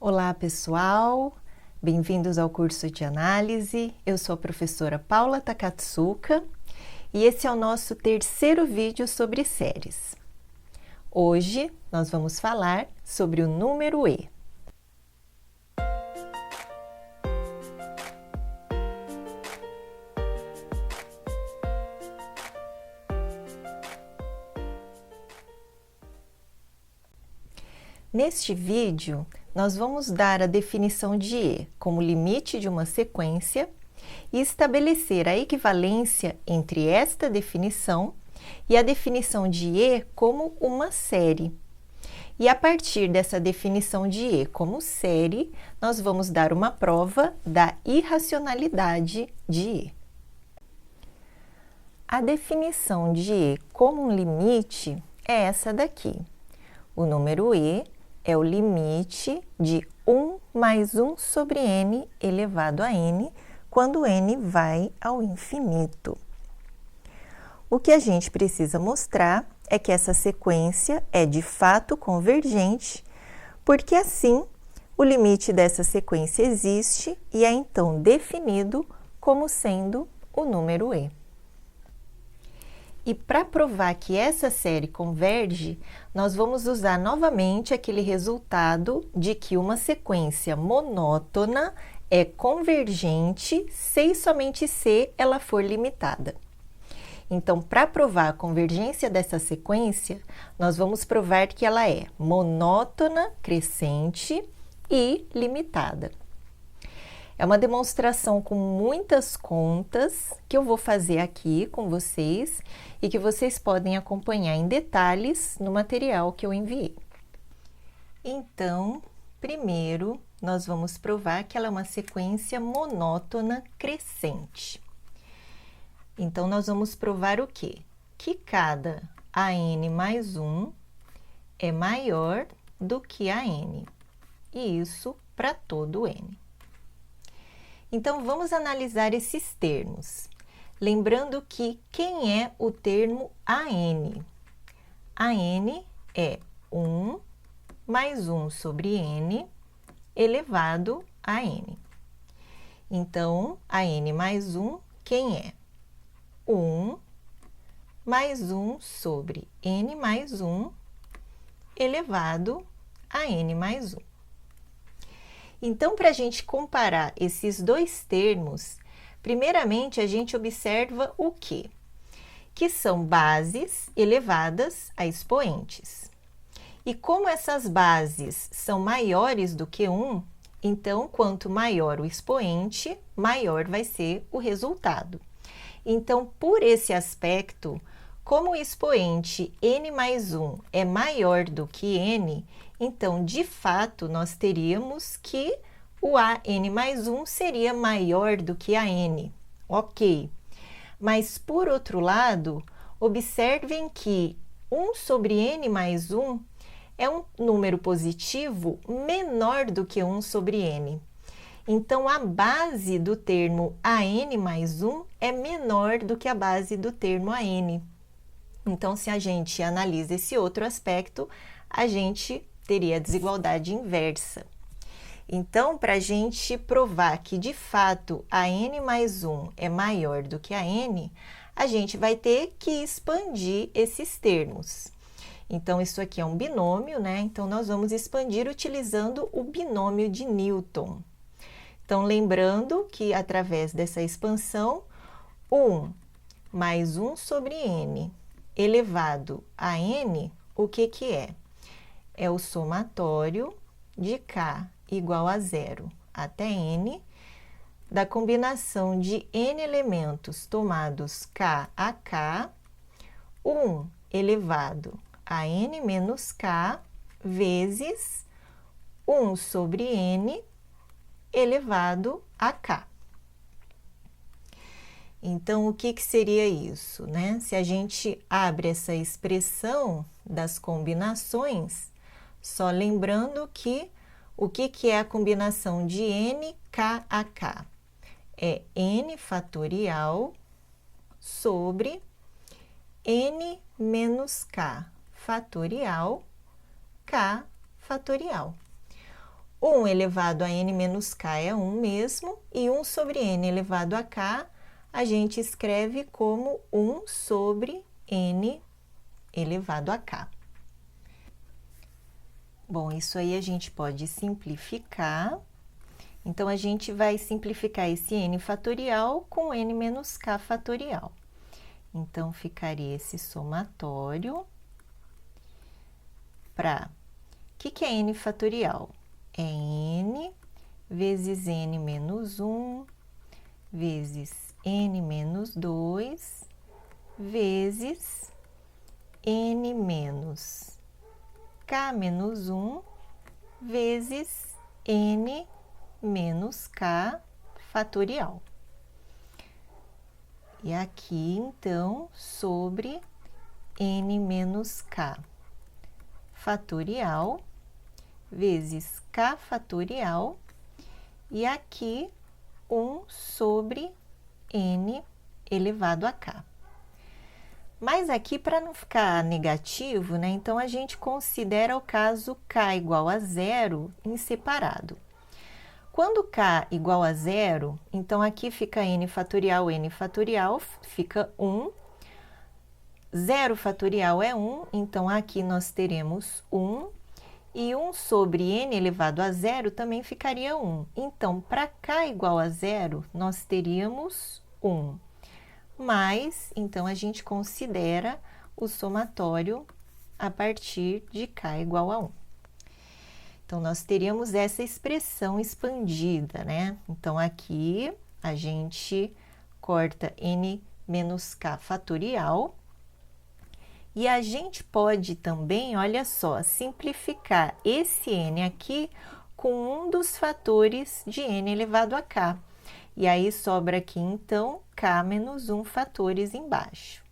Olá, pessoal! Bem-vindos ao curso de análise. Eu sou a professora Paula Takatsuka e esse é o nosso terceiro vídeo sobre séries. Hoje nós vamos falar sobre o número E. Neste vídeo, nós vamos dar a definição de E como limite de uma sequência e estabelecer a equivalência entre esta definição e a definição de E como uma série. E a partir dessa definição de E como série, nós vamos dar uma prova da irracionalidade de E. A definição de E como um limite é essa daqui. O número E é o limite de 1 mais 1 sobre n elevado a n, quando n vai ao infinito. O que a gente precisa mostrar é que essa sequência é de fato convergente, porque assim o limite dessa sequência existe e é então definido como sendo o número E. E para provar que essa série converge, nós vamos usar novamente aquele resultado de que uma sequência monótona é convergente se e somente se ela for limitada. Então, para provar a convergência dessa sequência, nós vamos provar que ela é monótona, crescente e limitada. É uma demonstração com muitas contas que eu vou fazer aqui com vocês e que vocês podem acompanhar em detalhes no material que eu enviei. Então, primeiro, nós vamos provar que ela é uma sequência monótona crescente. Então, nós vamos provar o quê? Que cada AN mais 1 é maior do que AN, e isso para todo N. Então, vamos analisar esses termos. Lembrando que quem é o termo AN? AN é 1 mais 1 sobre n elevado a n. Então, AN mais 1, quem é? 1 mais 1 sobre n mais 1 elevado a n mais 1. Então, para a gente comparar esses dois termos, primeiramente a gente observa o quê? Que são bases elevadas a expoentes. E como essas bases são maiores do que 1, então, quanto maior o expoente, maior vai ser o resultado. Então, por esse aspecto, como o expoente n mais 1 é maior do que n, então, de fato, nós teríamos que o AN mais 1 seria maior do que a n. Ok. Mas, por outro lado, observem que 1 sobre n mais 1 é um número positivo menor do que 1 sobre n. Então, a base do termo AN mais 1 é menor do que a base do termo AN. Então, se a gente analisa esse outro aspecto, a gente teria a desigualdade inversa. Então, para a gente provar que, de fato, a n mais 1 é maior do que a n, a gente vai ter que expandir esses termos. Então, isso aqui é um binômio, né? Então, nós vamos expandir utilizando o binômio de Newton. Então, lembrando que, através dessa expansão, 1 mais 1 sobre n elevado a n, o que que é? É o somatório de k igual a 0 até n, da combinação de n elementos tomados k a k, 1 elevado a n menos k, vezes 1 sobre n elevado a k. Então, o que que seria isso, né? Se a gente abre essa expressão das combinações, só lembrando que o que que é a combinação de n, k a k? É n fatorial sobre n menos k fatorial, k fatorial. 1 elevado a n menos k é 1 mesmo, e 1 sobre n elevado a k, a gente escreve como 1 sobre n elevado a k. Bom, isso aí a gente pode simplificar. Então, a gente vai simplificar esse n fatorial com n menos k fatorial. Então, ficaria esse somatório para... O que é n fatorial? É n vezes n menos 1, vezes n menos 2, vezes n menos k menos 1, vezes n menos k fatorial. E aqui, então, sobre n menos k fatorial, vezes k fatorial, e aqui 1 sobre n elevado a k. Mas aqui, para não ficar negativo, né, então a gente considera o caso k igual a 0 em separado. Quando k igual a 0, então aqui fica n fatorial fica 1. 0 fatorial é 1, então aqui nós teremos 1. E 1 sobre n elevado a 0 também ficaria 1. Então, para k igual a 0, nós teríamos 1. Mas, então, a gente considera o somatório a partir de k igual a 1. Então, nós teríamos essa expressão expandida, né? Então, aqui a gente corta n menos k fatorial. E a gente pode também, olha só, simplificar esse n aqui com um dos fatores de n elevado a k. E aí, sobra aqui, então, k menos 1 fatores embaixo.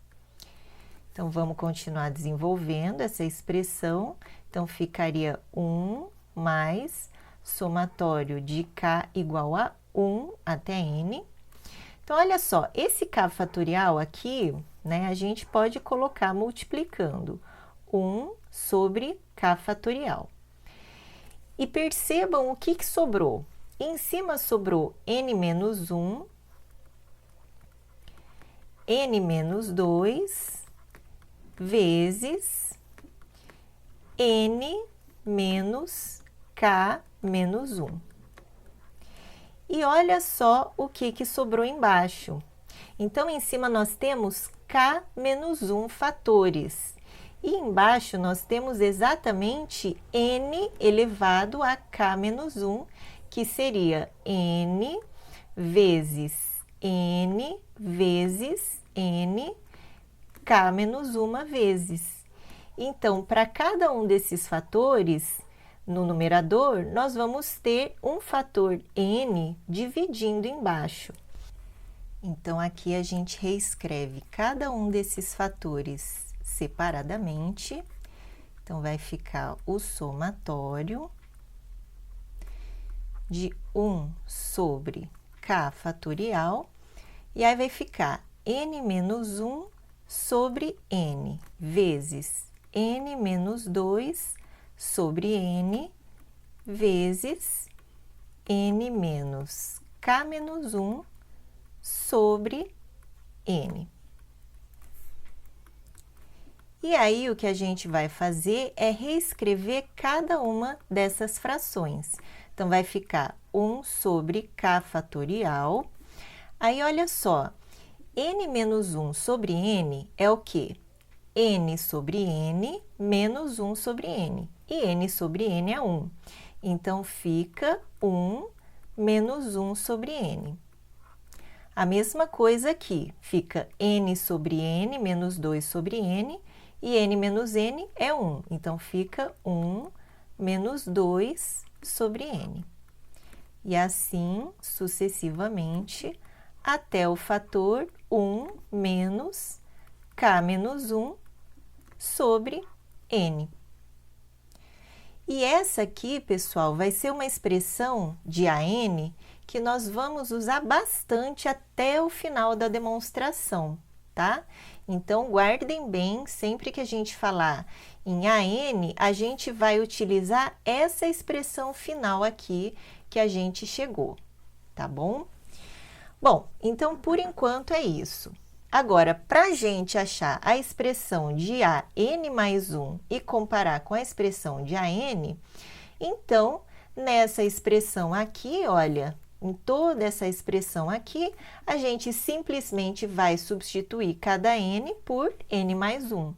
Então, vamos continuar desenvolvendo essa expressão. Então, ficaria 1 mais somatório de k igual a 1 até n. Então, olha só, esse k fatorial aqui, né, a gente pode colocar multiplicando 1 sobre k fatorial. E percebam o que sobrou. Em cima sobrou n menos 1, n menos 2, vezes n menos k menos 1. E olha só o que sobrou embaixo. Então, em cima nós temos k menos 1 fatores. E embaixo nós temos exatamente n elevado a k menos 1, que seria n vezes n vezes n k menos 1 vezes. Então, para cada um desses fatores, no numerador, nós vamos ter um fator n dividindo embaixo. Então, aqui a gente reescreve cada um desses fatores separadamente. Então, vai ficar o somatório de 1 sobre k fatorial. E aí vai ficar n menos 1 sobre n vezes n menos 2 sobre n vezes n menos k menos 1 sobre n. E aí, o que a gente vai fazer é reescrever cada uma dessas frações. Então, vai ficar 1 sobre k fatorial. Aí, olha só, n menos 1 sobre n é o quê? N sobre n menos 1 sobre n. E n sobre n é 1. Então, fica 1 menos 1 sobre n. A mesma coisa aqui, fica n sobre n menos 2 sobre n, e n menos n é 1. Então, fica 1 menos 2 sobre n. E assim, sucessivamente, até o fator 1 menos k menos 1 sobre n. E essa aqui, pessoal, vai ser uma expressão de AN que nós vamos usar bastante até o final da demonstração, tá? Então, guardem bem, sempre que a gente falar em AN, a gente vai utilizar essa expressão final aqui que a gente chegou, tá bom? Bom, então, por enquanto é isso. Agora, para a gente achar a expressão de AN mais 1 e comparar com a expressão de AN, então, nessa expressão aqui, olha, em toda essa expressão aqui, a gente simplesmente vai substituir cada n por n mais 1.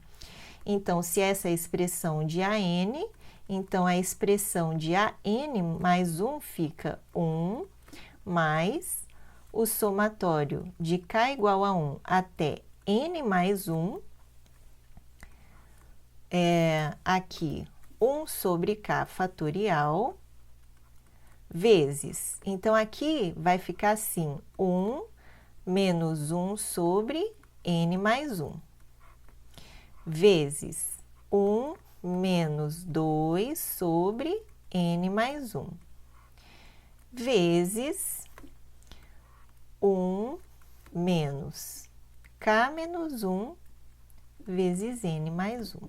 Então, se essa é a expressão de AN, então a expressão de AN mais 1 fica 1 mais o somatório de k igual a 1 até n mais 1, aqui 1 sobre k fatorial, vezes, então aqui vai ficar assim, 1 menos 1 sobre n mais 1, vezes 1 menos 2 sobre n mais 1, vezes 1 menos k menos 1 vezes n mais 1,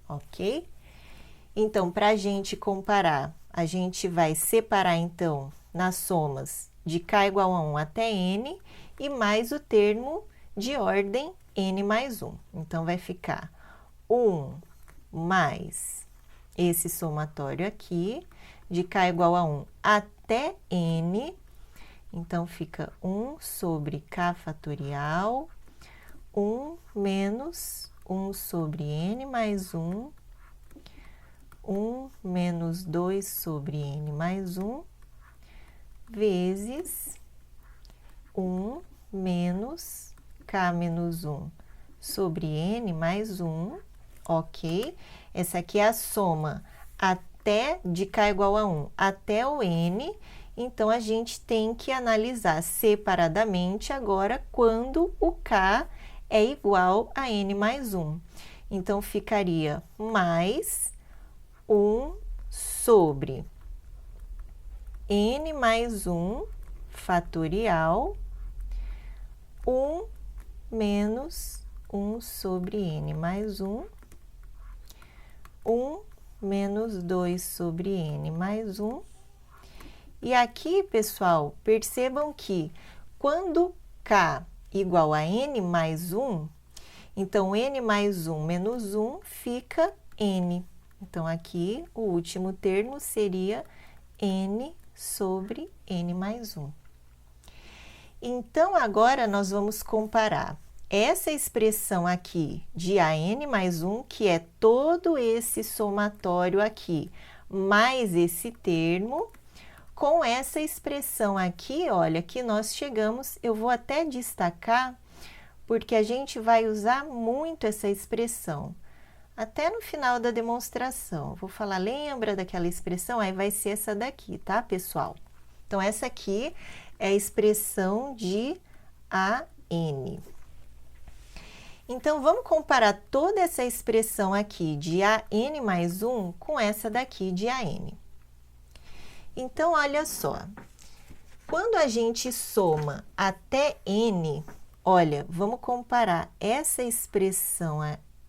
ok? Então, para a gente comparar, a gente vai separar, então, nas somas de k igual a 1 até n e mais o termo de ordem n mais 1. Então, vai ficar 1 mais esse somatório aqui, de k igual a 1 até n. Então, fica 1 sobre k fatorial, 1 menos 1 sobre n mais 1, 1 menos 2 sobre n mais 1, vezes 1 menos k menos 1 sobre n mais 1, ok? Essa aqui é a soma até de k igual a 1 até o n, então a gente tem que analisar separadamente agora quando o k é igual a n mais 1. Então, ficaria mais 1 sobre n mais 1 fatorial, 1 menos 1 sobre n mais 1, 1 menos 2 sobre n mais 1. E aqui, pessoal, percebam que quando k igual a n mais 1, então n mais 1 menos 1 fica n. Então, aqui, o último termo seria n sobre n mais 1. Então, agora, nós vamos comparar essa expressão aqui de AN mais 1, que é todo esse somatório aqui, mais esse termo, com essa expressão aqui, olha, que nós chegamos, eu vou até destacar, porque a gente vai usar muito essa expressão. Até no final da demonstração, vou falar, lembra daquela expressão? Aí vai ser essa daqui, tá, pessoal? Então, essa aqui é a expressão de AN. Então, vamos comparar toda essa expressão aqui de AN mais 1 com essa daqui de AN. Então, olha só, quando a gente soma até n, olha, vamos comparar essa expressão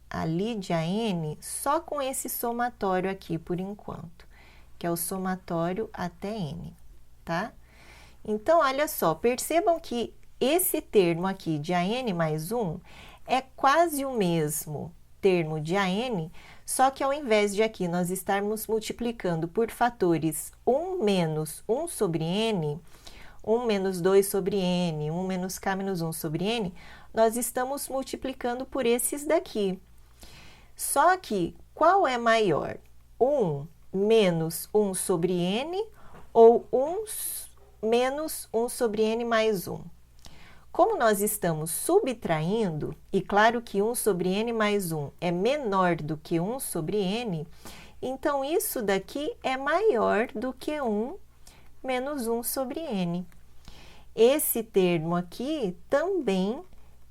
ali de AN só com esse somatório aqui por enquanto, que é o somatório até n, tá? Então, olha só, percebam que esse termo aqui de AN mais 1 é quase o mesmo termo de AN, só que ao invés de aqui nós estarmos multiplicando por fatores 1 menos 1 sobre n, 1 menos 2 sobre n, 1 menos k menos 1 sobre n, nós estamos multiplicando por esses daqui. Só que, qual é maior? 1 menos 1 sobre n ou 1 menos 1 sobre n mais 1? Como nós estamos subtraindo, e claro que 1 sobre n mais 1 é menor do que 1 sobre n, então isso daqui é maior do que 1 menos 1 sobre n. Esse termo aqui também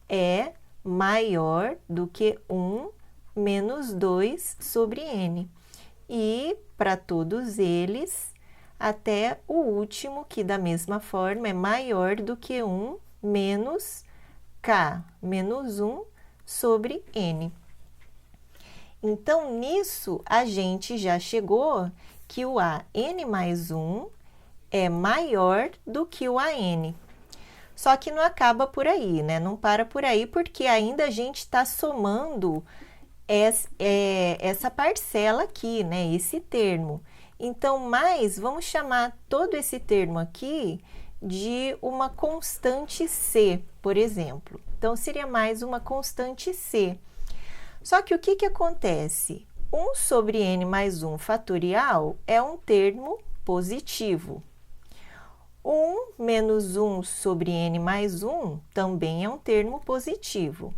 é maior do que 1 menos 2 sobre n. E, para todos eles, até o último, que da mesma forma é maior do que 1 menos k menos 1 sobre n. Então, nisso, a gente já chegou que o AN mais 1 é maior do que o AN. Só que não acaba por aí, né? Não para por aí, porque ainda a gente está somando essa parcela aqui, né? Esse termo. Então, vamos chamar todo esse termo aqui de uma constante C, por exemplo. Então, seria mais uma constante C. Só que o que acontece? 1 sobre n mais 1 fatorial é um termo positivo. 1 menos 1 sobre n mais 1 também é um termo positivo.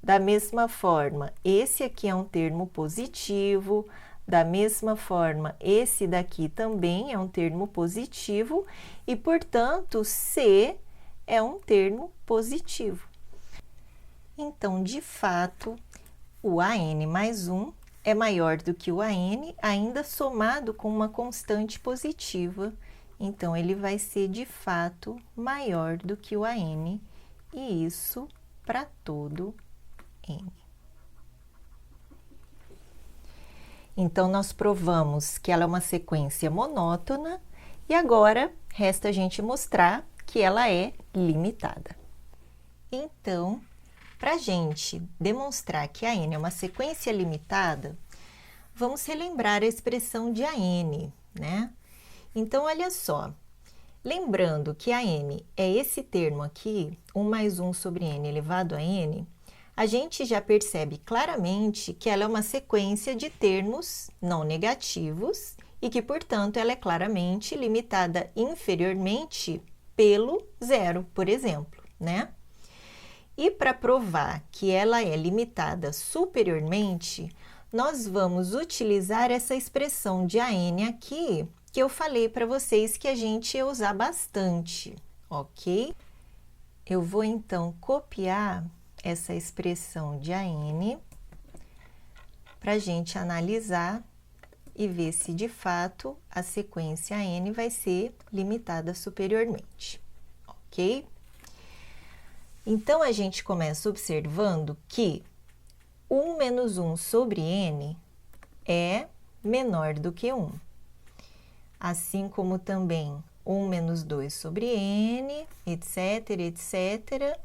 Da mesma forma, esse aqui é um termo positivo. Da mesma forma, esse daqui também é um termo positivo e, portanto, C é um termo positivo. Então, de fato, o AN mais 1 é maior do que o AN, ainda somado com uma constante positiva. Então, ele vai ser, de fato, maior do que o AN, e isso para todo N. Então, nós provamos que ela é uma sequência monótona, e agora resta a gente mostrar que ela é limitada. Então, para a gente demonstrar que a n é uma sequência limitada, vamos relembrar a expressão de AN, né? Então, olha só, lembrando que a n é esse termo aqui, 1 mais 1 sobre n elevado a n, a gente já percebe claramente que ela é uma sequência de termos não negativos e que, portanto, ela é claramente limitada inferiormente pelo zero, por exemplo, né? E para provar que ela é limitada superiormente, nós vamos utilizar essa expressão de AN aqui, que eu falei para vocês que a gente ia usar bastante, ok? Eu vou, então, copiar essa expressão de AN para a gente analisar e ver se, de fato, a sequência AN vai ser limitada superiormente, ok? Então, a gente começa observando que 1 menos 1 sobre n é menor do que 1. Assim como também 1 menos 2 sobre n, etc, etc.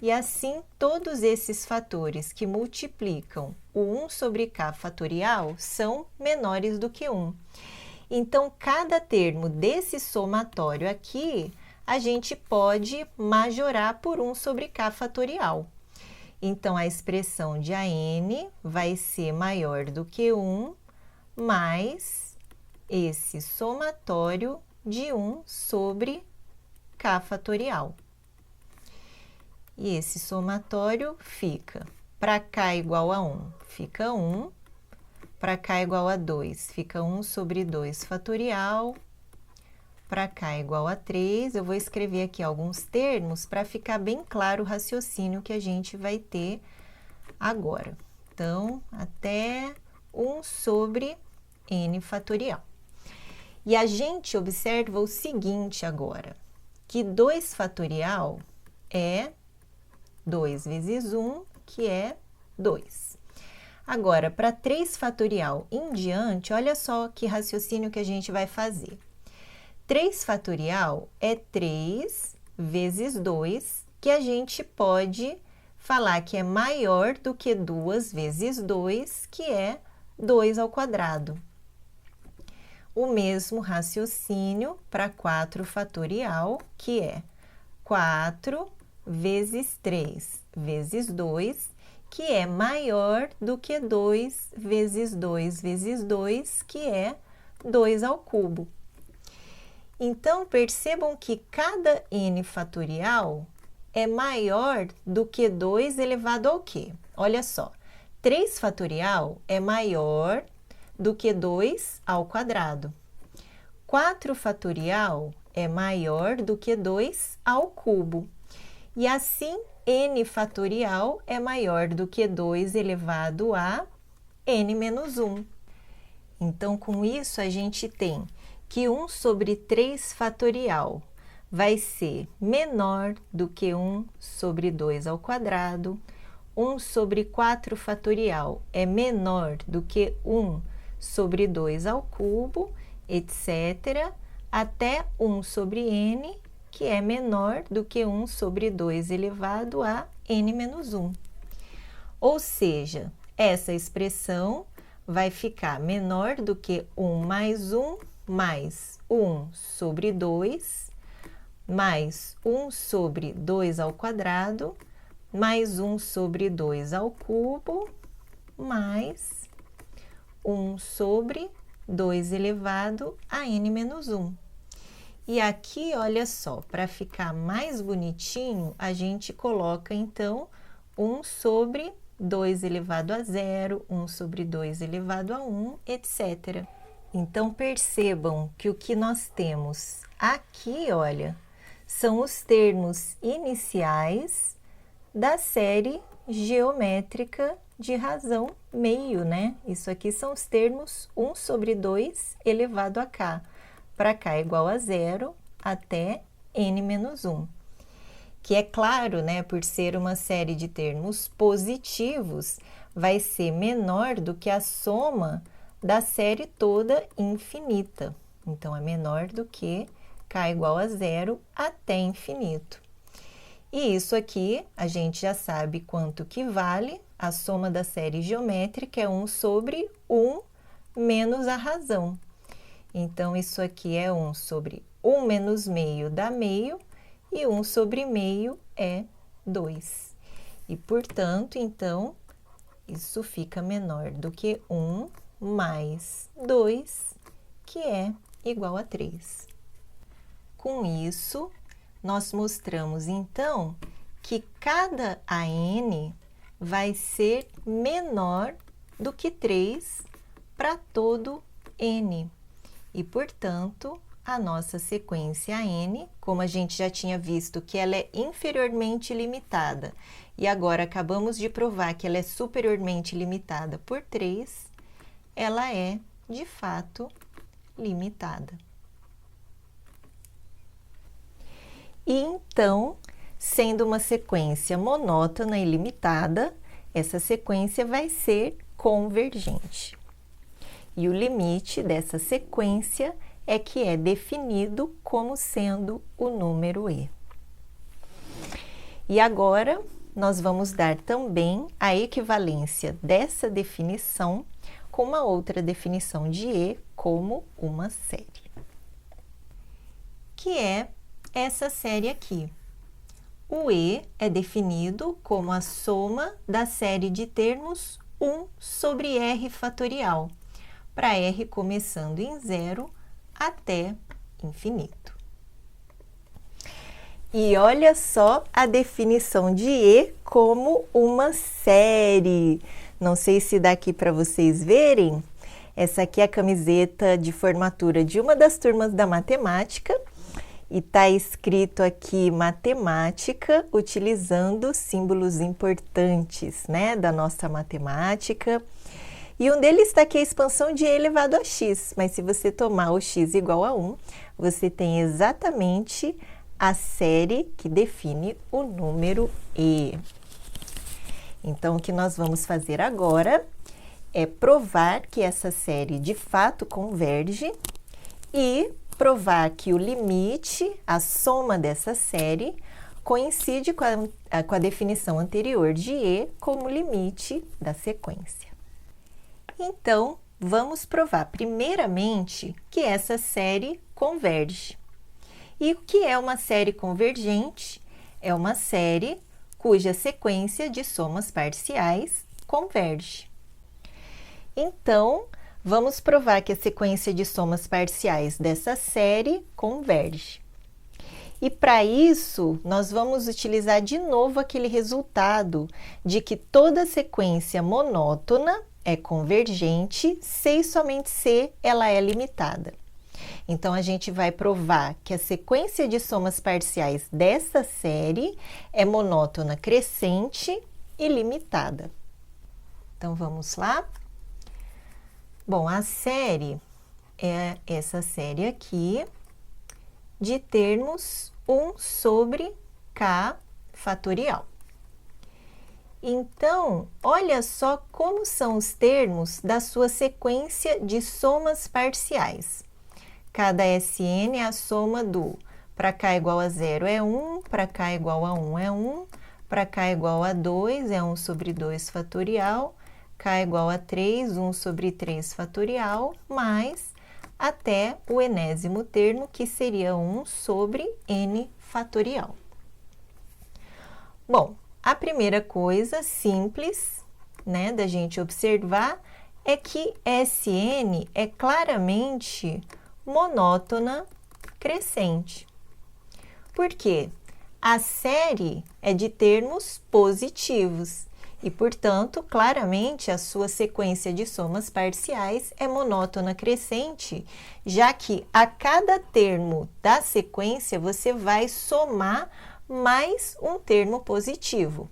E assim, todos esses fatores que multiplicam o 1 sobre k fatorial são menores do que 1. Então, cada termo desse somatório aqui, a gente pode majorar por 1 sobre k fatorial. Então, a expressão de AN vai ser maior do que 1, mais esse somatório de 1 sobre k fatorial. E esse somatório fica, para k igual a 1, fica 1, para k igual a 2, fica 1 sobre 2 fatorial, para k igual a 3, eu vou escrever aqui alguns termos para ficar bem claro o raciocínio que a gente vai ter agora. Então, até 1 sobre n fatorial. E a gente observa o seguinte agora, que 2 fatorial é 2 vezes 1, que é 2. Agora, para 3 fatorial em diante, olha só que raciocínio que a gente vai fazer. 3 fatorial é 3 vezes 2, que a gente pode falar que é maior do que 2 vezes 2, que é 2 ao quadrado. O mesmo raciocínio para 4 fatorial, que é 4 vezes 3 vezes 2, que é maior do que 2 vezes 2 vezes 2, que é 2 ao cubo. Então, percebam que cada n fatorial é maior do que 2 elevado ao quê? Olha só, 3 fatorial é maior do que 2 ao quadrado. 4 fatorial é maior do que 2 ao cubo. E assim, n fatorial é maior do que 2 elevado a n menos 1. Então, com isso, a gente tem que 1 sobre 3 fatorial vai ser menor do que 1 sobre 2 ao quadrado, 1 sobre 4 fatorial é menor do que 1 sobre 2 ao cubo, etc., até 1 sobre n, que é menor do que 1 sobre 2 elevado a n menos 1. Ou seja, essa expressão vai ficar menor do que 1 mais 1 mais 1 sobre 2, mais 1 sobre 2 ao quadrado, mais 1 sobre 2 ao cubo, mais 1 sobre 2 elevado a n menos 1. E aqui, olha só, para ficar mais bonitinho, a gente coloca, então, 1 sobre 2 elevado a 0, 1 sobre 2 elevado a 1, etc. Então, percebam que o que nós temos aqui, olha, são os termos iniciais da série geométrica de razão meio, né? Isso aqui são os termos 1 sobre 2 elevado a k. Para k igual a 0 até n menos 1. Que é claro, né, por ser uma série de termos positivos, vai ser menor do que a soma da série toda infinita. Então, é menor do que k igual a 0 até infinito. E isso aqui, a gente já sabe quanto que vale. A soma da série geométrica é 1 sobre 1 menos a razão. Então, isso aqui é 1 sobre 1 menos meio dá meio, e 1 sobre meio é 2. E, portanto, então, isso fica menor do que 1 mais 2, que é igual a 3. Com isso, nós mostramos, então, que cada AN vai ser menor do que 3 para todo n. E, portanto, a nossa sequência AN, como a gente já tinha visto que ela é inferiormente limitada, e agora acabamos de provar que ela é superiormente limitada por 3, ela é, de fato, limitada. E então, sendo uma sequência monótona e limitada, essa sequência vai ser convergente. E o limite dessa sequência é que é definido como sendo o número e. E agora, nós vamos dar também a equivalência dessa definição com uma outra definição de e como uma série, que é essa série aqui. O e é definido como a soma da série de termos 1 sobre r fatorial, para r começando em 0 até infinito. E olha só a definição de e como uma série. Não sei se dá aqui para vocês verem. Essa aqui é a camiseta de formatura de uma das turmas da matemática. E está escrito aqui matemática, utilizando símbolos importantes, né, da nossa matemática. E um deles está aqui a expansão de e elevado a x, mas se você tomar o x igual a 1, você tem exatamente a série que define o número e. Então, o que nós vamos fazer agora é provar que essa série de fato converge e provar que o limite, a soma dessa série, coincide com a definição anterior de e como limite da sequência. Então, vamos provar primeiramente que essa série converge. E o que é uma série convergente? É uma série cuja sequência de somas parciais converge. Então, vamos provar que a sequência de somas parciais dessa série converge. E para isso, nós vamos utilizar de novo aquele resultado de que toda sequência monótona é convergente se e somente se ela é limitada. Então, a gente vai provar que a sequência de somas parciais dessa série é monótona crescente e limitada. Então, vamos lá? Bom, a série é essa série aqui de termos 1 sobre k fatorial. Então, olha só como são os termos da sua sequência de somas parciais. Cada Sn é a soma do para k igual a 0 é 1, para k igual a 1 é 1, para k igual a 2 é 1 sobre 2 fatorial, k igual a 3, 1 sobre 3 fatorial, mais até o enésimo termo, que seria 1 sobre n fatorial. Bom, a primeira coisa simples, né, da gente observar é que Sn é claramente monótona crescente. Por quê? A série é de termos positivos e, portanto, claramente a sua sequência de somas parciais é monótona crescente, já que a cada termo da sequência você vai somar mais um termo positivo.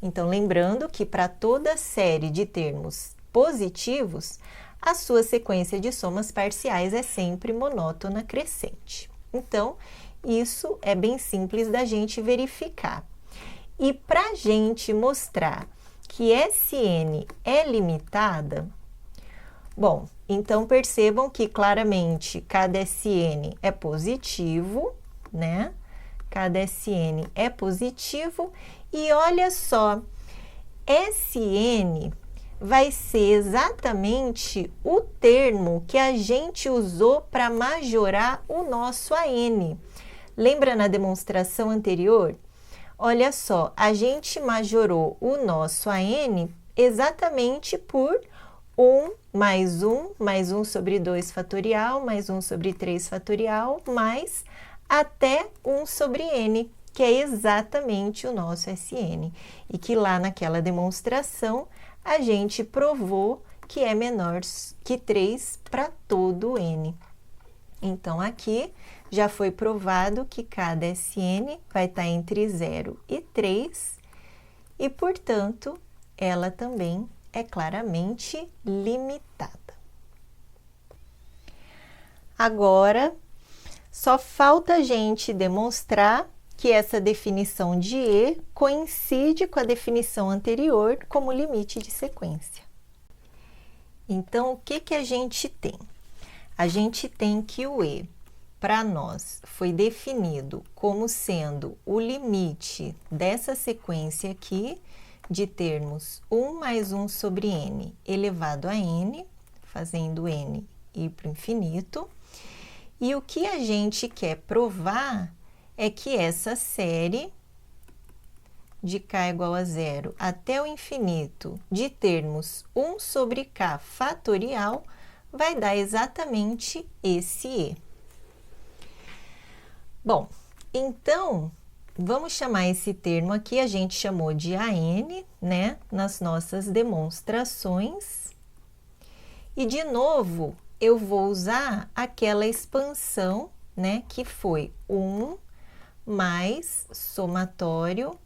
Então, lembrando que para toda série de termos positivos, a sua sequência de somas parciais é sempre monótona crescente. Então, isso é bem simples da gente verificar. E para a gente mostrar que Sn é limitada, bom, então percebam que claramente cada Sn é positivo, né? Cada Sn é positivo e olha só, Sn vai ser exatamente o termo que a gente usou para majorar o nosso AN. Lembra na demonstração anterior? Olha só, a gente majorou o nosso AN exatamente por 1 mais 1 sobre 2 fatorial, mais 1 sobre 3 fatorial, mais até 1 sobre n, que é exatamente o nosso Sn. E que lá naquela demonstração, a gente provou que é menor que 3 para todo n. Então, aqui já foi provado que cada Sn vai estar entre 0 e 3 e, portanto, ela também é claramente limitada. Agora, só falta a gente demonstrar que essa definição de E coincide com a definição anterior como limite de sequência. Então, o que a gente tem? A gente tem que o E, para nós, foi definido como sendo o limite dessa sequência aqui de termos 1 mais 1 sobre n elevado a n, fazendo n ir para o infinito. E o que a gente quer provar é que essa série de k igual a 0 até o infinito de termos 1 sobre k fatorial vai dar exatamente esse E. Bom, então, vamos chamar esse termo aqui, a gente chamou de AN, né, nas nossas demonstrações. E, de novo, eu vou usar aquela expansão, né, que foi 1 mais somatório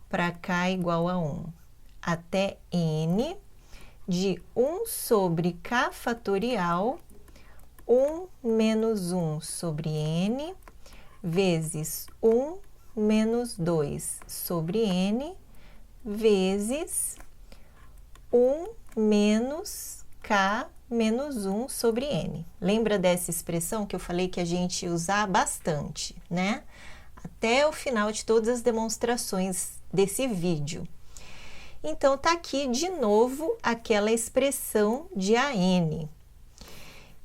para k igual a 1 até n de 1 sobre k fatorial, 1 menos 1 sobre n, vezes 1 menos 2 sobre n, vezes 1 menos k menos 1 sobre n. Lembra dessa expressão que eu falei que a gente ia usar bastante, né? Até o final de todas as demonstrações desse vídeo. Então, tá aqui de novo aquela expressão de AN.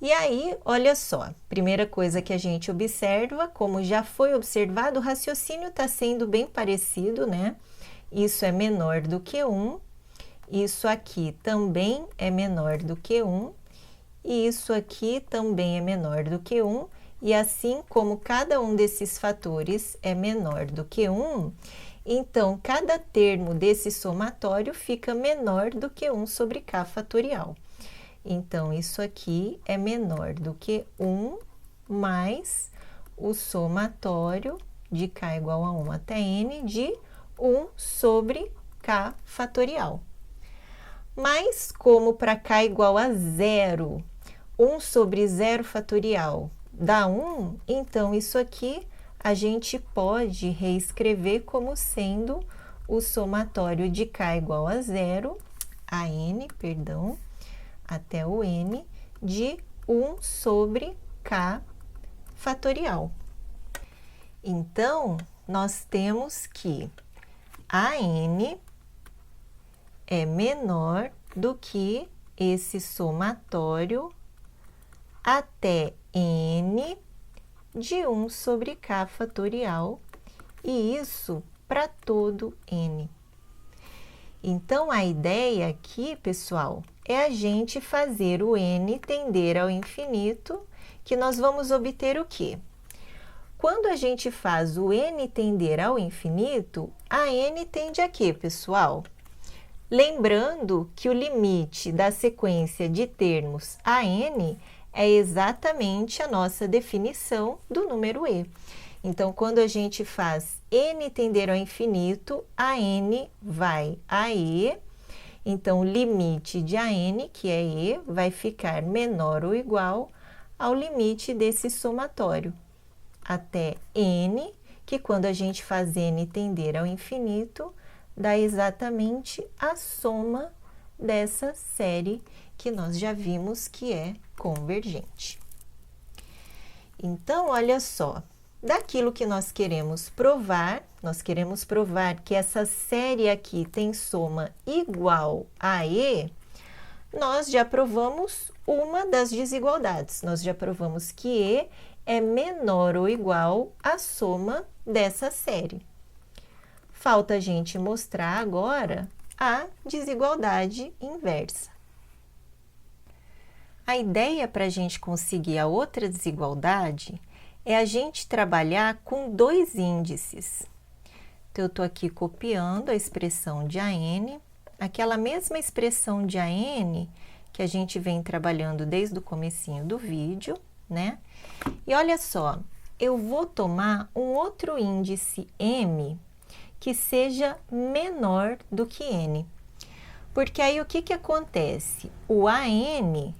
E aí, olha só, primeira coisa que a gente observa, como já foi observado, o raciocínio está sendo bem parecido, né? Isso é menor do que 1, isso aqui também é menor do que 1, e isso aqui também é menor do que 1, e assim como cada um desses fatores é menor do que 1, então, cada termo desse somatório fica menor do que 1 sobre k fatorial. Então, isso aqui é menor do que 1 mais o somatório de k igual a 1 até n de 1 sobre k fatorial. Mas, como para k igual a 0, 1 sobre 0 fatorial dá 1, então isso aqui a gente pode reescrever como sendo o somatório de k igual a zero, a n, perdão, até o n, de 1 sobre k fatorial. Então, nós temos que a n é menor do que esse somatório até n de 1 sobre k fatorial, e isso para todo n. Então, a ideia aqui, pessoal, é a gente fazer o n tender ao infinito, que nós vamos obter o quê? Quando a gente faz o n tender ao infinito, a n tende a quê, pessoal? Lembrando que o limite da sequência de termos a n é exatamente a nossa definição do número e. Então, quando a gente faz n tender ao infinito, a n vai a e. Então, o limite de a n, que é e, vai ficar menor ou igual ao limite desse somatório, até n, que quando a gente faz n tender ao infinito, dá exatamente a soma dessa série que nós já vimos que é convergente. Então, olha só, daquilo que nós queremos provar que essa série aqui tem soma igual a e, nós já provamos uma das desigualdades. Nós já provamos que e é menor ou igual à soma dessa série. Falta a gente mostrar agora a desigualdade inversa. A ideia para a gente conseguir a outra desigualdade é a gente trabalhar com dois índices. Então, eu estou aqui copiando a expressão de AN, aquela mesma expressão de AN que a gente vem trabalhando desde o comecinho do vídeo, né? E olha só, eu vou tomar um outro índice m que seja menor do que n. Porque aí o que acontece? O AN,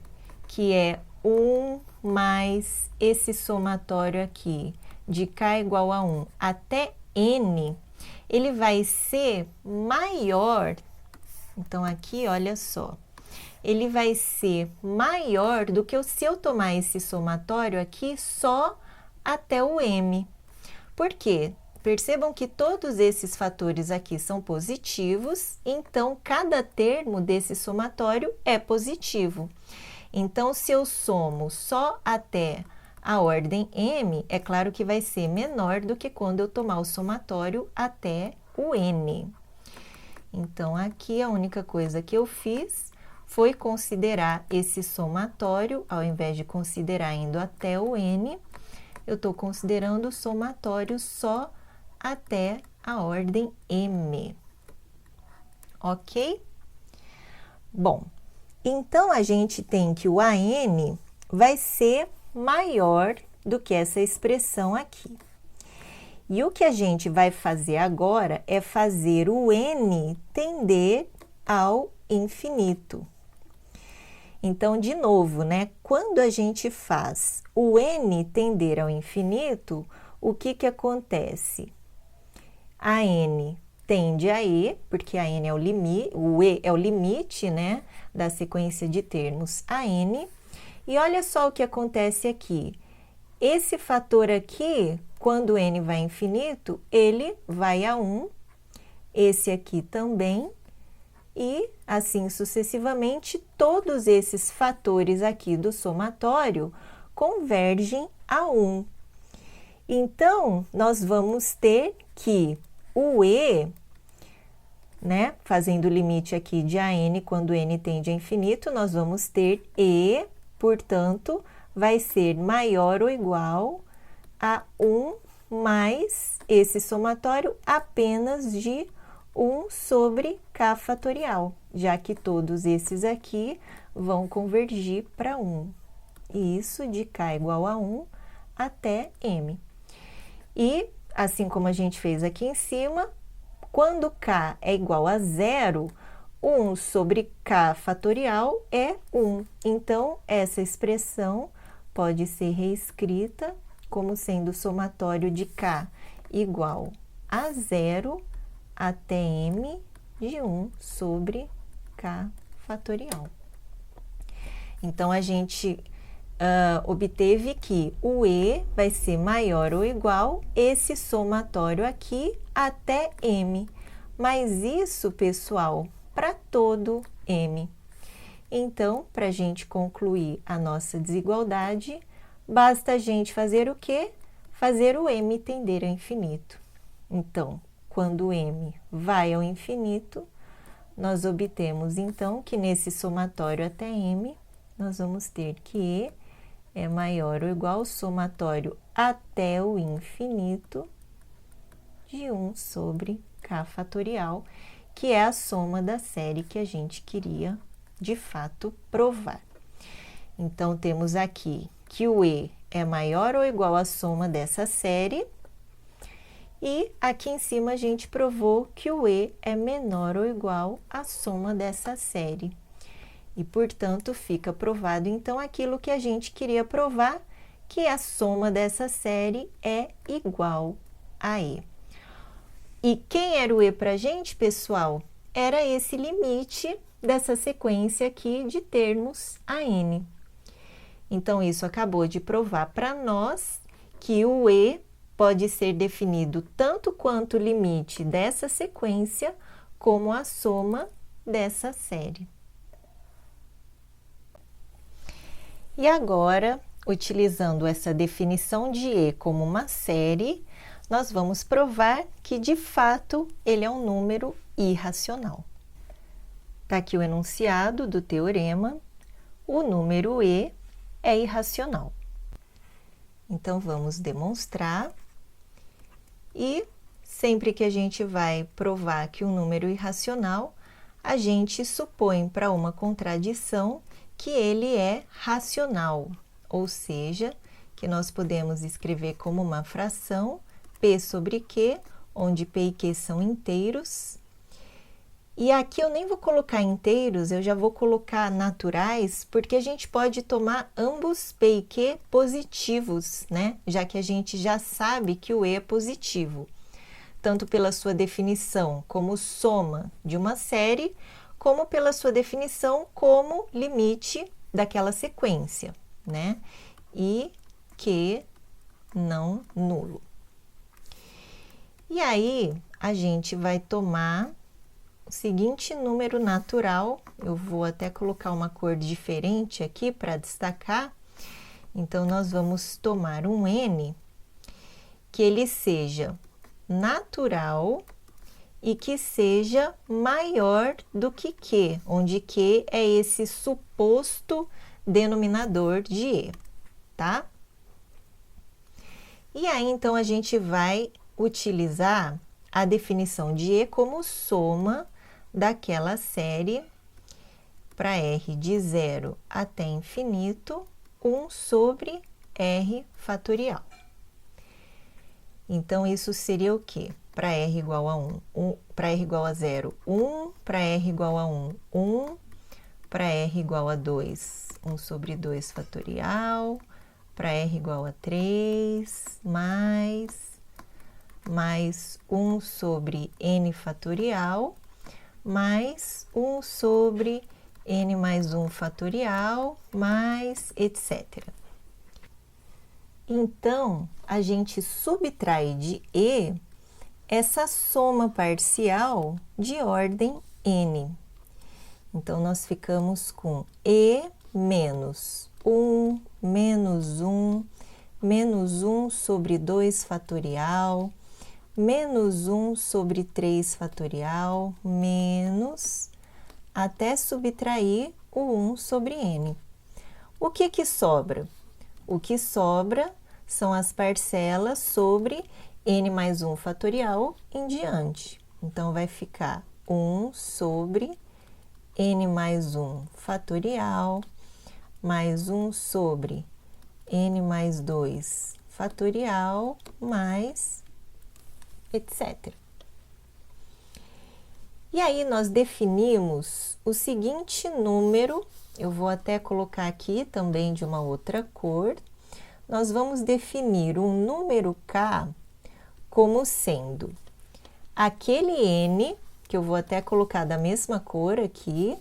que é 1 mais esse somatório aqui, de k igual a 1 até n, ele vai ser maior. Então, aqui, olha só, ele vai ser maior do que se eu tomar esse somatório aqui só até o m. Por quê? Percebam que todos esses fatores aqui são positivos, então, cada termo desse somatório é positivo. Então, se eu somo só até a ordem m, é claro que vai ser menor do que quando eu tomar o somatório até o n. Então, aqui a única coisa que eu fiz foi considerar esse somatório, ao invés de considerar indo até o n, eu estou considerando o somatório só até a ordem m. Ok? Bom, então a gente tem que o AN vai ser maior do que essa expressão aqui. E o que a gente vai fazer agora é fazer o n tender ao infinito. Então, de novo, né? Quando a gente faz o n tender ao infinito, o que acontece? A n tende a e, porque a n é o limite, o e é o limite, né, da sequência de termos a n. E olha só o que acontece aqui. Esse fator aqui, quando n vai infinito, ele vai a 1, esse aqui também, e assim sucessivamente, todos esses fatores aqui do somatório convergem a 1. Então, nós vamos ter que o e, né, fazendo o limite aqui de AN quando n tende a infinito, nós vamos ter e, portanto, vai ser maior ou igual a 1 mais esse somatório apenas de 1 sobre k fatorial, já que todos esses aqui vão convergir para 1. E isso de k igual a 1 até m. E, assim como a gente fez aqui em cima, quando k é igual a 0, 1 sobre k fatorial é 1. Então, essa expressão pode ser reescrita como sendo o somatório de k igual a 0 até m de 1 sobre k fatorial. Então, a gente obteve que o E vai ser maior ou igual esse somatório aqui até M. Mas isso, pessoal, para todo M. Então, para a gente concluir a nossa desigualdade, basta a gente fazer o quê? Fazer o M tender ao infinito. Então, quando o M vai ao infinito, nós obtemos, então, que nesse somatório até M, nós vamos ter que E é maior ou igual ao somatório até o infinito de 1 sobre k fatorial, que é a soma da série que a gente queria, de fato, provar. Então, temos aqui que o E é maior ou igual à soma dessa série, e aqui em cima a gente provou que o E é menor ou igual à soma dessa série. E, portanto, fica provado, então, aquilo que a gente queria provar, que a soma dessa série é igual a E. E quem era o E para a gente, pessoal? Era esse limite dessa sequência aqui de termos a N. Então, isso acabou de provar para nós que o E pode ser definido tanto quanto o limite dessa sequência, como a soma dessa série. E agora, utilizando essa definição de E como uma série, nós vamos provar que, de fato, ele é um número irracional. Está aqui o enunciado do teorema: o número E é irracional. Então, vamos demonstrar. E sempre que a gente vai provar que um número é irracional, a gente supõe para uma contradição que ele é racional, ou seja, que nós podemos escrever como uma fração P sobre Q, onde P e Q são inteiros. E aqui eu nem vou colocar inteiros, eu já vou colocar naturais, porque a gente pode tomar ambos P e Q positivos, né? Já que a gente já sabe que o E é positivo, tanto pela sua definição como soma de uma série, como pela sua definição como limite daquela sequência, né? E Q não nulo. E aí, a gente vai tomar o seguinte número natural, eu vou até colocar uma cor diferente aqui para destacar. Então, nós vamos tomar um N que ele seja natural e que seja maior do que Q, onde Q é esse suposto denominador de E, tá? E aí, então, a gente vai utilizar a definição de E como soma daquela série para R de 0 até infinito, 1 sobre R fatorial. Então, isso seria o quê? Para R igual a 1, para R igual a 0, 1, para R igual a 1, 1, para R igual a 2, 1 sobre 2 fatorial, para R igual a 3, mais 1 sobre N fatorial, mais 1 sobre N mais 1 fatorial, mais etc. Então, a gente subtrai de E essa soma parcial de ordem N. Então, nós ficamos com E menos 1, menos 1, menos 1 sobre 2 fatorial, menos 1 sobre 3 fatorial, menos, até subtrair o 1 sobre N. O que sobra? O que sobra são as parcelas sobre N mais 1 fatorial em diante. Então, vai ficar 1 sobre N mais 1 fatorial, mais 1 sobre N mais 2 fatorial, mais etc. E aí, nós definimos o seguinte número, eu vou até colocar aqui também de uma outra cor. nós vamos definir um número k como sendo aquele n, que eu vou até colocar da mesma cor aqui,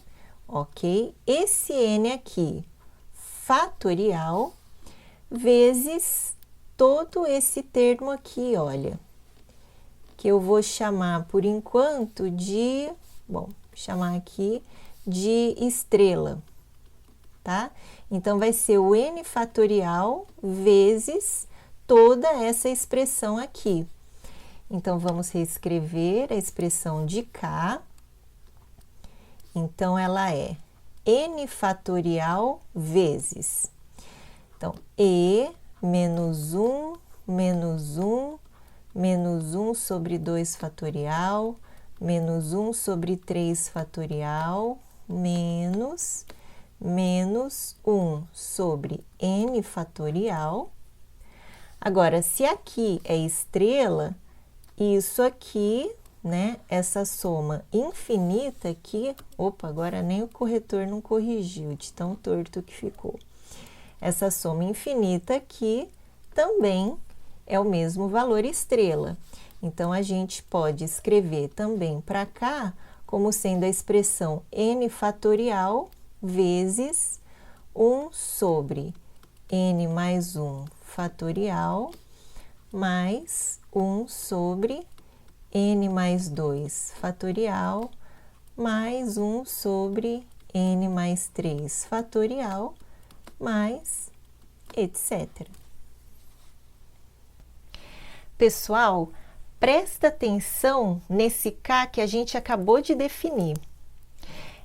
ok? Esse n aqui, fatorial, vezes todo esse termo aqui, olha, que eu vou chamar por enquanto de, bom, chamar aqui de estrela, tá? Então, vai ser o n fatorial vezes toda essa expressão aqui. Então, vamos reescrever a expressão de k. Então, ela é n fatorial vezes. Então, e menos 1, menos 1, menos 1 sobre 2 fatorial, menos 1 sobre 3 fatorial, menos 1 sobre n fatorial. Agora, se aqui é estrela, isso aqui, né, essa soma infinita aqui, opa, agora nem o corretor não corrigiu, de tão torto que ficou. Essa soma infinita aqui também é o mesmo valor estrela. Então, a gente pode escrever também para cá como sendo a expressão n fatorial vezes 1 sobre n mais 1 fatorial mais 1 sobre n mais 2 fatorial mais 1 sobre n mais 3 fatorial mais etc. Pessoal, presta atenção nesse k que a gente acabou de definir.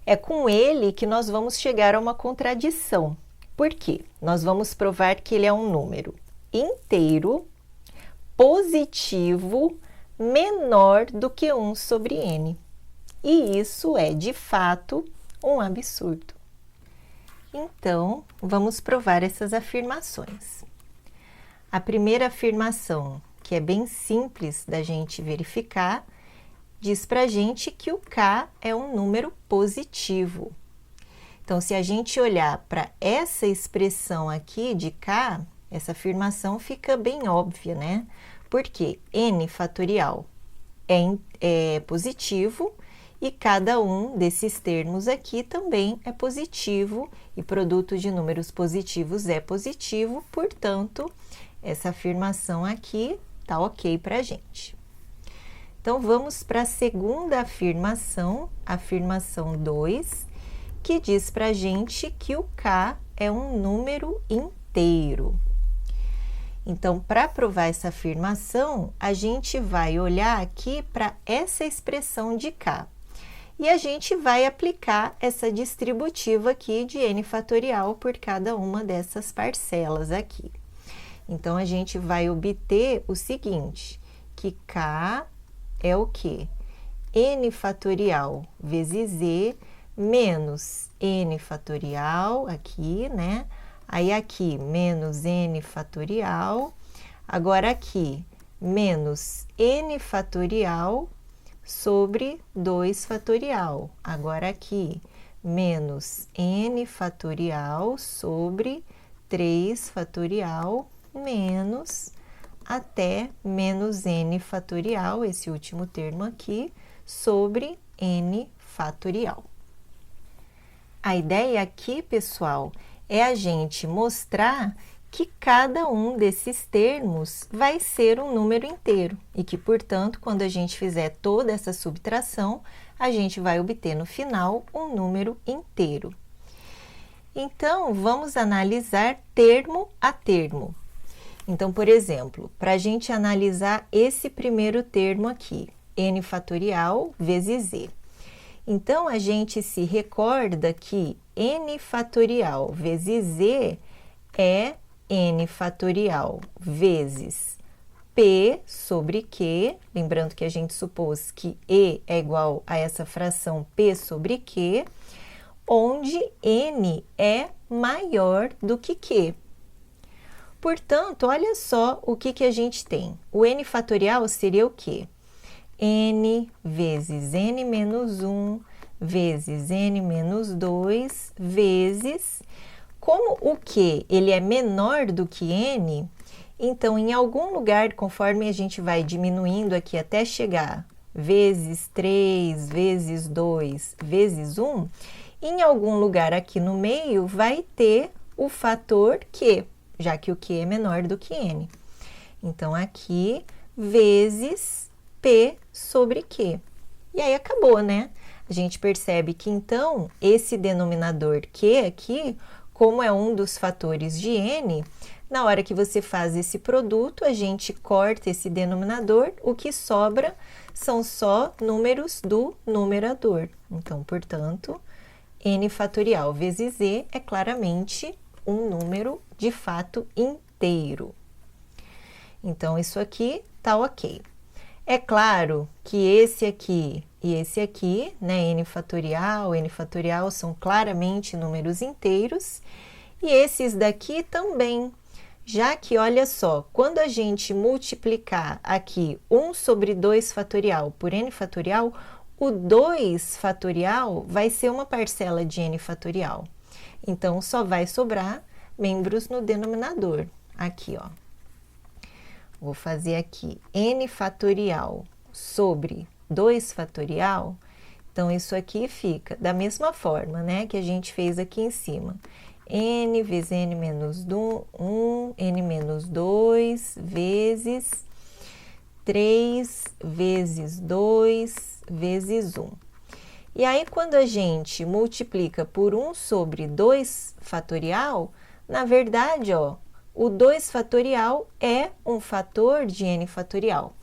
É com ele que nós vamos chegar a uma contradição. Por quê? Nós vamos provar que ele é um número inteiro, positivo, menor do que 1 sobre n. E isso é, de fato, um absurdo. Então, vamos provar essas afirmações. A primeira afirmação, que é bem simples da gente verificar, diz para a gente que o k é um número positivo. Então, se a gente olhar para essa expressão aqui de k, essa afirmação fica bem óbvia, né? Porque n fatorial é positivo e cada um desses termos aqui também é positivo e produto de números positivos é positivo, portanto, essa afirmação aqui tá ok para a gente. Então, vamos para a segunda afirmação, afirmação 2, que diz para a gente que o k é um número inteiro. Então, para provar essa afirmação, a gente vai olhar aqui para essa expressão de k. E a gente vai aplicar essa distributiva aqui de n fatorial por cada uma dessas parcelas aqui. Então, a gente vai obter o seguinte, que k é o quê? N fatorial vezes e menos n fatorial aqui, né? Aí, aqui, menos n fatorial. Agora, aqui, menos n fatorial sobre 2 fatorial. Agora, aqui, menos n fatorial sobre 3 fatorial menos até menos n fatorial, esse último termo aqui, sobre n fatorial. A ideia aqui, pessoal, é a gente mostrar que cada um desses termos vai ser um número inteiro e que, portanto, quando a gente fizer toda essa subtração, a gente vai obter no final um número inteiro. Então, vamos analisar termo a termo. Então, por exemplo, para a gente analisar esse primeiro termo aqui, n fatorial vezes e. Então, a gente se recorda que n fatorial vezes e é n fatorial vezes p sobre q, lembrando que a gente supôs que e é igual a essa fração p sobre q, onde n é maior do que q. Portanto, olha só o que a gente tem. O n fatorial seria o quê? N vezes n menos 1 vezes n menos 2 vezes Como o Q ele é menor do que N, então em algum lugar, conforme a gente vai diminuindo aqui até chegar vezes 3, vezes 2, vezes 1, em algum lugar aqui no meio vai ter o fator Q, já que o Q é menor do que N. Então, aqui, vezes P sobre Q. E aí, acabou, né? A gente percebe que, então, esse denominador Q aqui, como é um dos fatores de N, na hora que você faz esse produto, a gente corta esse denominador, o que sobra são só números do numerador. Então, portanto, N fatorial vezes E é claramente um número de fato inteiro. Então, isso aqui tá ok. É claro que esse aqui e esse aqui, né, N fatorial são claramente números inteiros, e esses daqui também, já que, olha só, quando a gente multiplicar aqui 1 sobre 2 fatorial por N fatorial, o 2 fatorial vai ser uma parcela de N fatorial. Então, só vai sobrar membros no denominador. Aqui, ó. Vou fazer aqui N fatorial sobre 2 fatorial. Então, isso aqui fica da mesma forma, né, que a gente fez aqui em cima. N vezes N menos 1, N menos 2, vezes 3 vezes 2 vezes 1. E aí, quando a gente multiplica por 1 sobre 2 fatorial, na verdade, ó, o 2 fatorial é um fator de N fatorial.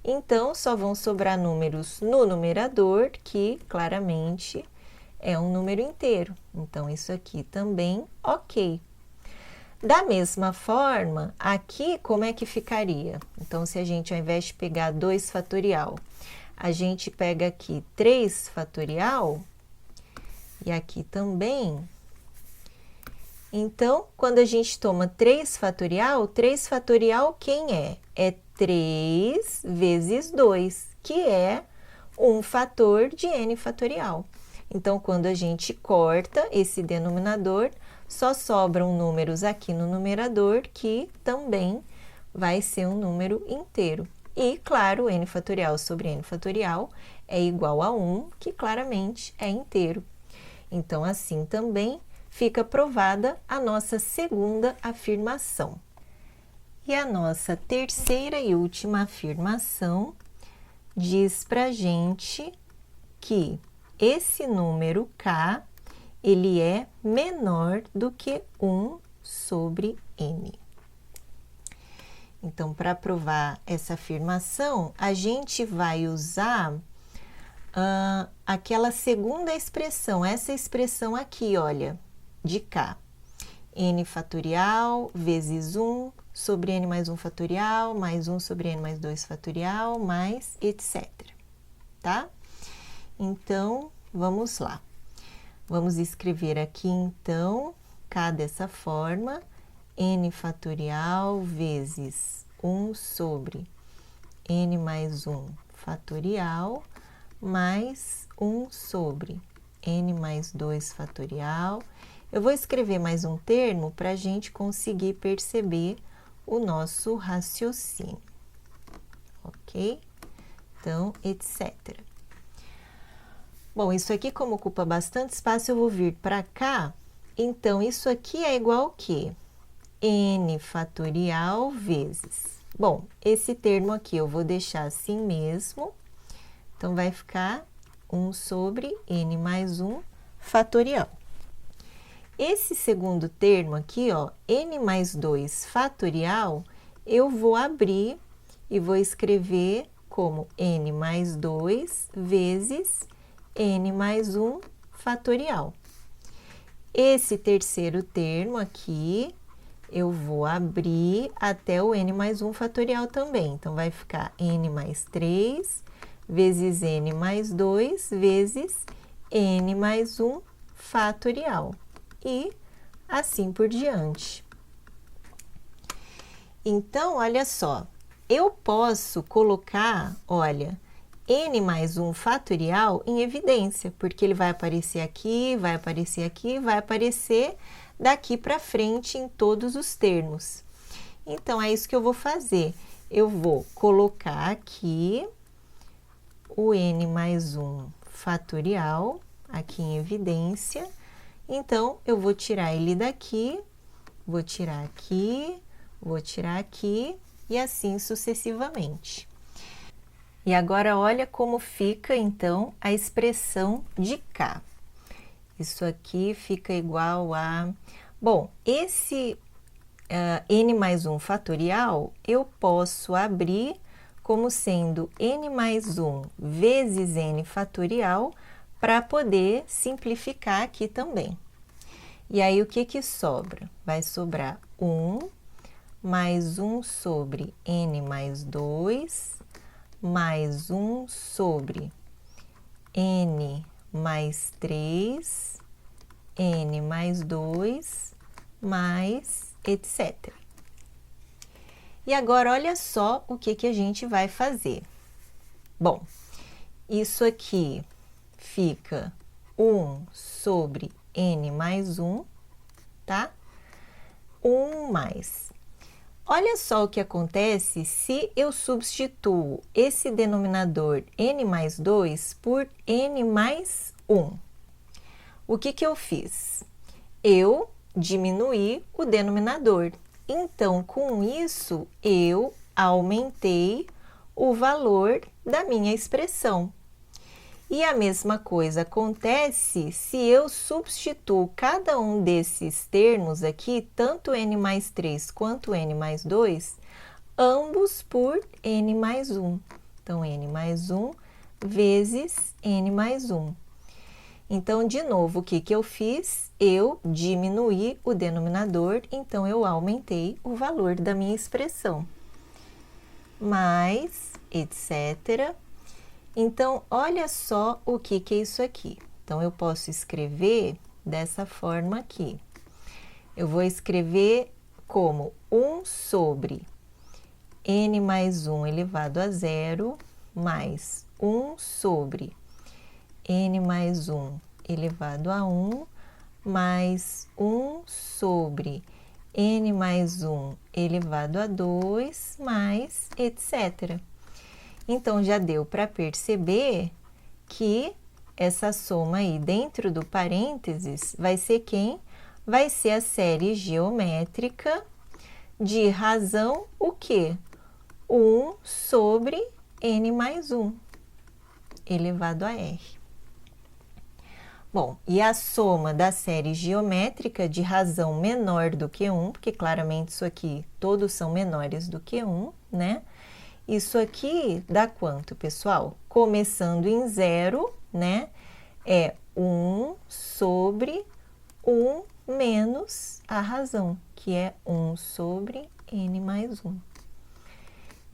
Então, só vão sobrar números no numerador, que claramente é um número inteiro. Então, isso aqui também, ok. Da mesma forma, aqui como é que ficaria? Então, se a gente, ao invés de pegar 2 fatorial, a gente pega aqui 3 fatorial, e aqui também. Então, quando a gente toma 3 fatorial quem é? É 3 vezes 2, que é um fator de N fatorial. Então, quando a gente corta esse denominador, só sobram números aqui no numerador, que também vai ser um número inteiro. E, claro, N fatorial sobre N fatorial é igual a 1, que claramente é inteiro. Então, assim também fica provada a nossa segunda afirmação. E a nossa terceira e última afirmação diz pra gente que esse número K, ele é menor do que 1 sobre N. Então, para provar essa afirmação, a gente vai usar aquela segunda expressão, essa expressão aqui, olha, de K. N fatorial vezes 1 sobre N mais 1 fatorial, mais 1 sobre N mais 2 fatorial, mais etc. Tá? Então, vamos lá. Vamos escrever aqui, então, K dessa forma, N fatorial vezes 1 sobre N mais 1 fatorial, mais 1 sobre N mais 2 fatorial. Eu vou escrever mais um termo para a gente conseguir perceber o nosso raciocínio, ok? Então, etc. Bom, isso aqui, como ocupa bastante espaço, eu vou vir para cá. Então, isso aqui é igual ao quê? N fatorial vezes. Bom, esse termo aqui eu vou deixar assim mesmo. Então, vai ficar 1 sobre N mais 1 fatorial. Esse segundo termo aqui, ó, N mais 2 fatorial, eu vou abrir e vou escrever como N mais 2 vezes N mais 1 fatorial. Esse terceiro termo aqui, eu vou abrir até o N mais 1 fatorial também. Então, vai ficar N mais 3 vezes N mais 2 vezes N mais 1 fatorial. E assim por diante. Então, olha só, eu posso colocar, olha, n mais 1 fatorial em evidência, porque ele vai aparecer aqui, vai aparecer aqui, vai aparecer daqui para frente em todos os termos. Então, é isso que eu vou fazer. Eu vou colocar aqui o n mais 1 fatorial, aqui em evidência. Então, eu vou tirar ele daqui, vou tirar aqui, vou tirar aqui, e assim sucessivamente. E agora, olha como fica, então, a expressão de K. Isso aqui fica igual a... Bom, esse n mais 1 fatorial, eu posso abrir como sendo n mais 1 vezes n fatorial, para poder simplificar aqui também. E aí, o que que sobra? Vai sobrar 1 mais 1 sobre n mais 2, mais 1 sobre n mais 3, n mais 2, mais etc. E agora, olha só o que que a gente vai fazer. Bom, isso aqui fica 1 sobre n mais 1, tá? 1 mais. Olha só o que acontece se eu substituo esse denominador n mais 2 por n mais 1. O que que eu fiz? Eu diminuí o denominador. Então, com isso, eu aumentei o valor da minha expressão. E a mesma coisa acontece se eu substituo cada um desses termos aqui, tanto n mais 3 quanto n mais 2, ambos por n mais 1. Então, n mais 1 vezes n mais 1. Então, de novo, o que que eu fiz? Eu diminuí o denominador, então eu aumentei o valor da minha expressão. Mais, etc. Então, olha só o que que é isso aqui. Então, eu posso escrever dessa forma aqui. Eu vou escrever como 1 sobre n mais 1 elevado a zero, mais 1 sobre n mais 1 elevado a 1, mais 1 sobre n mais 1 elevado a 2, mais etc. Então, já deu para perceber que essa soma aí dentro do parênteses vai ser quem? Vai ser a série geométrica de razão o quê? 1 sobre n mais 1 elevado a r. Bom, e a soma da série geométrica de razão menor do que 1, porque claramente isso aqui todos são menores do que 1, né? Isso aqui dá quanto, pessoal? Começando em 0, né? É 1 sobre 1 menos a razão, que é 1 sobre n mais 1.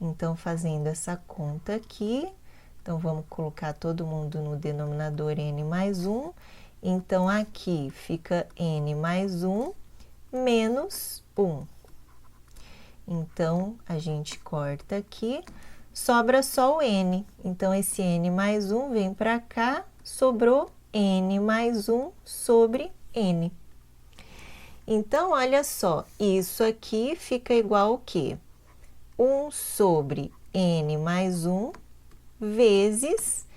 Então, fazendo essa conta aqui, então, vamos colocar todo mundo no denominador n mais 1. Então, aqui fica n mais 1 menos 1. Então, a gente corta aqui, sobra só o n. Então, esse n mais 1 vem para cá, sobrou n mais 1 sobre n. Então, olha só, isso aqui fica igual ao quê? 1 sobre n mais 1 vezes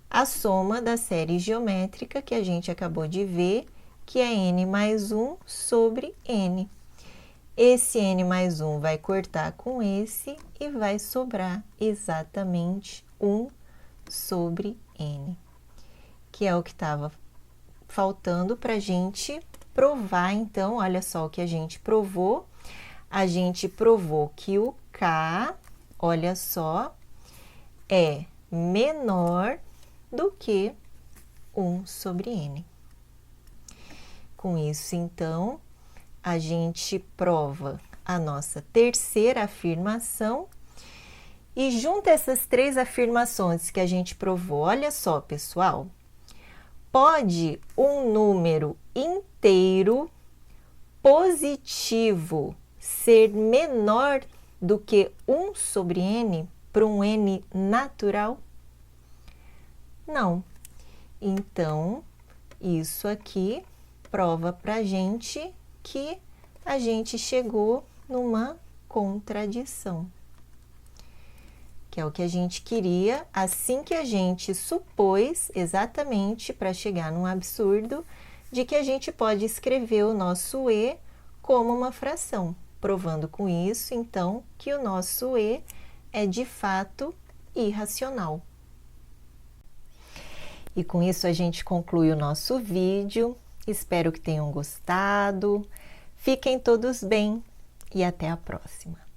a soma da série geométrica que a gente acabou de ver, que é n mais 1 sobre n. Esse n mais 1 vai cortar com esse e vai sobrar exatamente 1 sobre n, que é o que estava faltando para a gente provar. Então, olha só o que a gente provou. A gente provou que o k, olha só, é menor do que 1 sobre n. Com isso, então, a gente prova a nossa terceira afirmação e junta essas três afirmações que a gente provou. Olha só, pessoal, pode um número inteiro positivo ser menor do que 1 sobre n para um n natural? Não. Então, isso aqui prova pra gente que a gente chegou numa contradição, que é o que a gente queria assim que a gente supôs exatamente para chegar num absurdo de que a gente pode escrever o nosso E como uma fração, provando com isso, então, que o nosso E é de fato irracional. E com isso a gente conclui o nosso vídeo. Espero que tenham gostado. Fiquem todos bem e até a próxima.